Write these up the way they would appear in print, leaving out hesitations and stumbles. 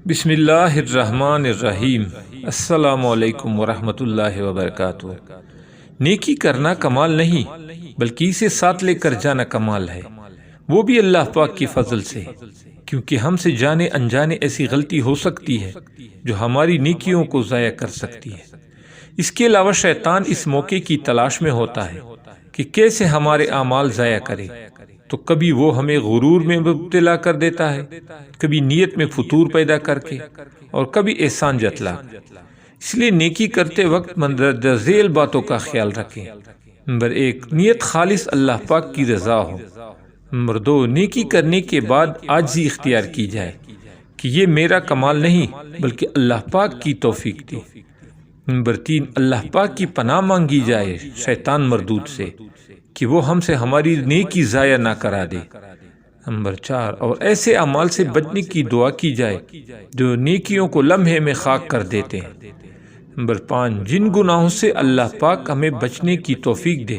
بسم اللہ الرحمن الرحیم۔ السلام علیکم ورحمۃ اللہ وبرکاتہ۔ نیکی کرنا کمال نہیں بلکہ اسے ساتھ لے کر جانا کمال ہے، وہ بھی اللہ پاک کی فضل سے، کیونکہ ہم سے جانے انجانے ایسی غلطی ہو سکتی ہے جو ہماری نیکیوں کو ضائع کر سکتی ہے۔ اس کے علاوہ شیطان اس موقع کی تلاش میں ہوتا ہے کہ کیسے ہمارے اعمال ضائع کرے، تو کبھی وہ ہمیں غرور میں مبتلا کر دیتا ہے، کبھی نیت میں فتور پیدا کر کے، اور کبھی احسان جتلا۔ اس لیے نیکی کرتے وقت مندرجہ ذیل باتوں کا خیال رکھیں۔ نمبر 1، نیت خالص اللہ پاک کی رضا ہو۔ نمبر 2، نیکی کرنے کے بعد عاجزی اختیار کی جائے کہ یہ میرا کمال نہیں بلکہ اللہ پاک کی توفیق تھی۔ نمبر 3، اللہ پاک کی پناہ مانگی جائے شیطان مردود سے کہ وہ ہم سے ہماری نیکی ضائع نہ کرا دے۔ نمبر 4، اور ایسے اعمال سے بچنے کی دعا کی جائے جو نیکیوں کو لمحے میں خاک کر دیتے ہیں۔ نمبر 5، جن گناہوں سے اللہ پاک ہمیں بچنے کی توفیق دے،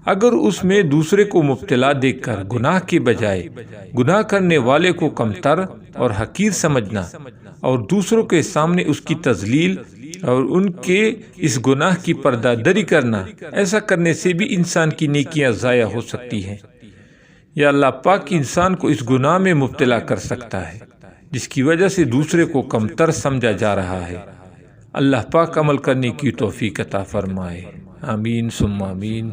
اگر اس میں دوسرے کو مبتلا دیکھ کر گناہ کے بجائے گناہ کرنے والے کو کمتر اور حقیر سمجھنا اور دوسروں کے سامنے اس کی تذلیل اور ان کے اس گناہ کی پردہ دری کرنا، ایسا کرنے سے بھی انسان کی نیکیاں ضائع ہو سکتی ہیں، یا اللہ پاک انسان کو اس گناہ میں مبتلا کر سکتا ہے جس کی وجہ سے دوسرے کو کمتر سمجھا جا رہا ہے۔ اللہ پاک عمل کرنے کی توفیق عطا فرمائے، آمین ثم آمین۔